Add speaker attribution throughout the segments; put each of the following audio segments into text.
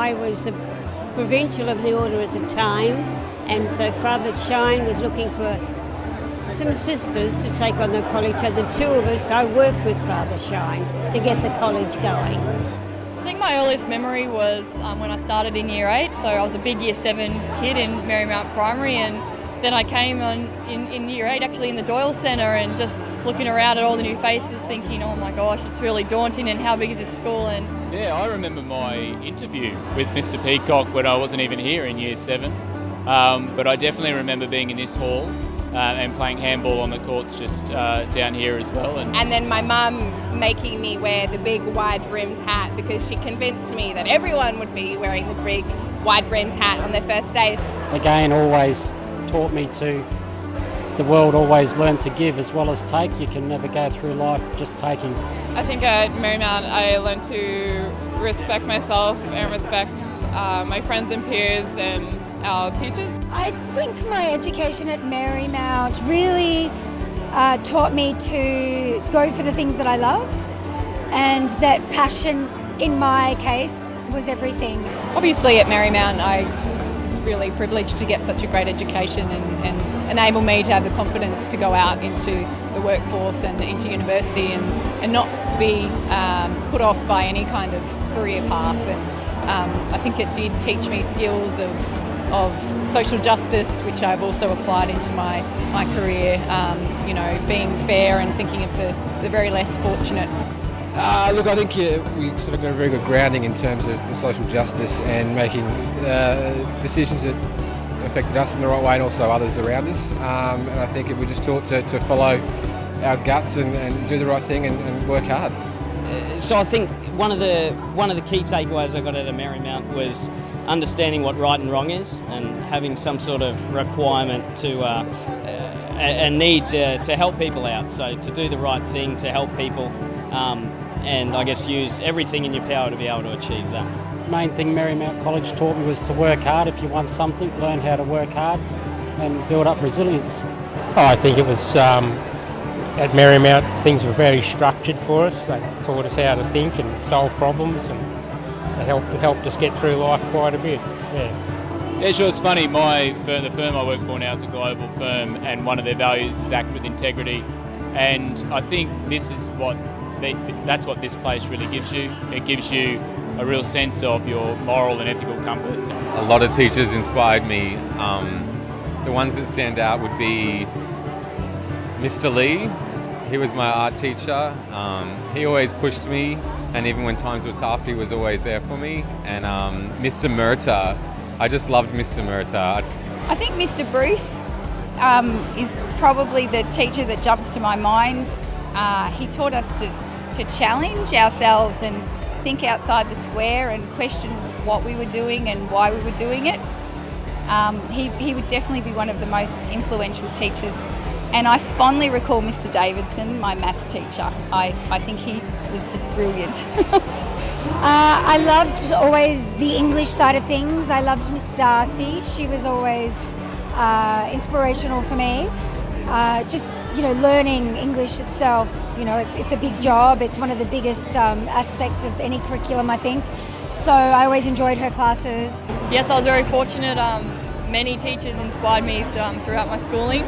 Speaker 1: I was the provincial of the order at the time, and so Father Shine was looking for some sisters to take on the college. So the two of us, I worked with Father Shine to get the college going.
Speaker 2: I think my earliest memory was when I started in Year 8, so I was a big Year 7 kid in Marymount Primary, and then I came on in Year 8 actually in the Doyle Centre, and just looking around at all the new faces thinking, oh my gosh, it's really daunting, and how big is this school? And
Speaker 3: yeah, I remember my interview with Mr. Peacock when I wasn't even here in Year 7, but I definitely remember being in this hall and playing handball on the courts just down here as well.
Speaker 4: And then my mum making me wear the big wide-brimmed hat because she convinced me that everyone would be wearing the big wide-brimmed hat on their first day.
Speaker 5: Again, always taught me the world always learn to give as well as take. You can never go through life just taking.
Speaker 2: I think at Marymount I learned to respect myself and respect my friends and peers and our teachers.
Speaker 6: I think my education at Marymount really taught me to go for the things that I love, and that passion in my case was everything.
Speaker 7: Obviously at Marymount I was really privileged to get such a great education and enable me to have the confidence to go out into the workforce and into university and not be put off by any kind of career path. And I think it did teach me skills of social justice, which I've also applied into my career, being fair and thinking of the very less fortunate.
Speaker 8: Look, I think we sort of got a very good grounding in terms of social justice and making decisions that affected us in the right way and also others around us. And I think we just taught to follow our guts and do the right thing and work hard.
Speaker 9: So I think one of the key takeaways I got out of Marymount was understanding what right and wrong is, and having some sort of requirement to a need to help people out. So to do the right thing, to help people, and I guess use everything in your power to be able to achieve that.
Speaker 5: Main thing Marymount College taught me was to work hard. If you want something, learn how to work hard and build up resilience.
Speaker 10: I think it was at Marymount things were very structured for us. They taught us how to think and solve problems, and they helped us get through life quite a bit.
Speaker 3: Yeah, sure. It's funny. The firm I work for now is a global firm, and one of their values is act with integrity. And I think that's what this place really gives you. It gives you a real sense of your moral and ethical compass.
Speaker 11: A lot of teachers inspired me. The ones that stand out would be Mr. Lee. He was my art teacher. He always pushed me, and even when times were tough, he was always there for me. And Mr. Murta, I just loved Mr. Murta.
Speaker 4: I think Mr. Bruce is probably the teacher that jumps to my mind. He taught us to challenge ourselves and think outside the square and question what we were doing and why we were doing it. He would definitely be one of the most influential teachers. And I fondly recall Mr. Davidson, my maths teacher. I think he was just brilliant.
Speaker 6: I loved always the English side of things. I loved Miss Darcy. She was always inspirational for me. Learning English itself, it's a big job. It's one of the biggest aspects of any curriculum, I think. So I always enjoyed her classes.
Speaker 2: yes, I was very fortunate. Many teachers inspired me throughout my schooling.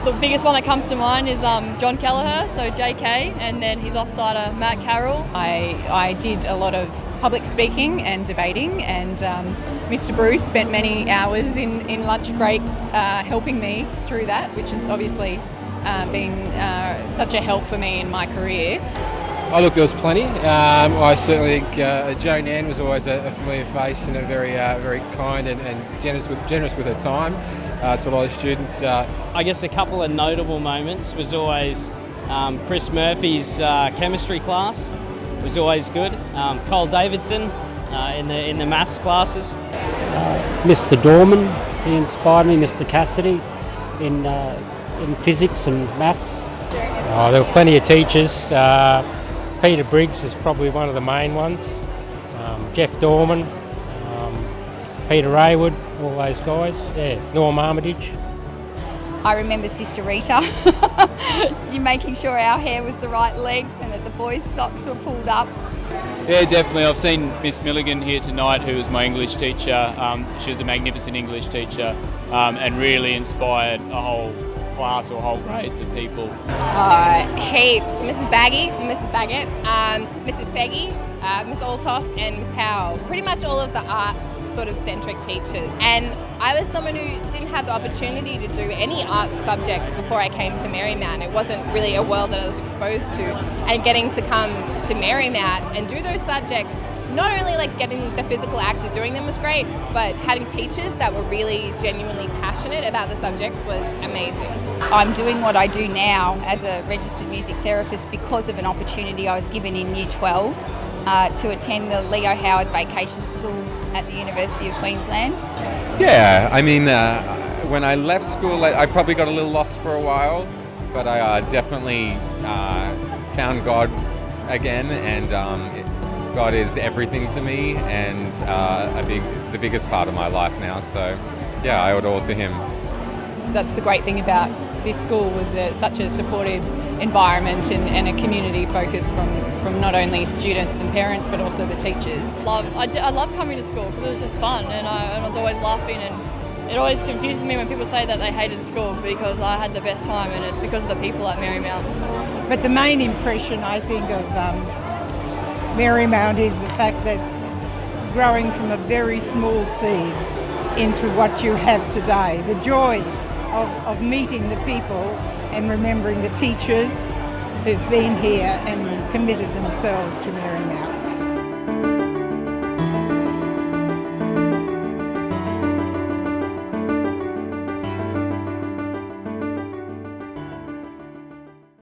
Speaker 2: The biggest one that comes to mind is John Kelleher, so JK, and then his offsider Matt Carroll.
Speaker 7: I did a lot of public speaking and debating, and Mr. Bruce spent many hours in lunch breaks helping me through that, which has obviously been such a help for me in my career.
Speaker 8: Oh, look, there was plenty. I certainly think Jo Nan was always a familiar face and a very kind and generous with her time to a lot of students.
Speaker 9: I guess a couple of notable moments was always Chris Murphy's chemistry class was always good. Cole Davidson in the maths classes.
Speaker 5: Mr. Dorman, he inspired me. Mr. Cassidy in physics and maths.
Speaker 10: There were plenty of teachers. Peter Briggs is probably one of the main ones. Jeff Dorman, Peter Raywood, all those guys. Yeah, Norm Armitage.
Speaker 4: I remember Sister Rita. You making sure our hair was the right length and that the boys' socks were pulled up.
Speaker 3: Yeah, definitely. I've seen Miss Milligan here tonight, who was my English teacher. She was a magnificent English teacher and really inspired a whole class or whole grades of people.
Speaker 12: Heaps. Mrs. Baggett, Mrs. Seggy, Miss Altoff and Miss Howell. Pretty much all of the arts sort of centric teachers. And I was someone who didn't have the opportunity to do any arts subjects before I came to Marymount. It wasn't really a world that I was exposed to. And getting to come to Marymount and do those subjects, not only like getting the physical act of doing them was great, but having teachers that were really genuinely passionate about the subjects was amazing.
Speaker 4: I'm doing what I do now as a registered music therapist because of an opportunity I was given in Year 12 to attend the Leo Howard Vacation School at the University of Queensland.
Speaker 11: Yeah, I mean, when I left school, I probably got a little lost for a while, but I definitely found God again, and God is everything to me and the biggest part of my life now. So, yeah, I owe it all to Him.
Speaker 7: That's the great thing about this school, was that it's such a supportive environment and a community focus from not only students and parents but also the teachers.
Speaker 2: I love coming to school because it was just fun, and I was always laughing, and it always confuses me when people say that they hated school, because I had the best time, and it's because of the people at Marymount.
Speaker 13: But the main impression I think of Marymount is the fact that growing from a very small seed into what you have today, the joy of meeting the people and remembering the teachers who've been here and committed themselves to Marymount.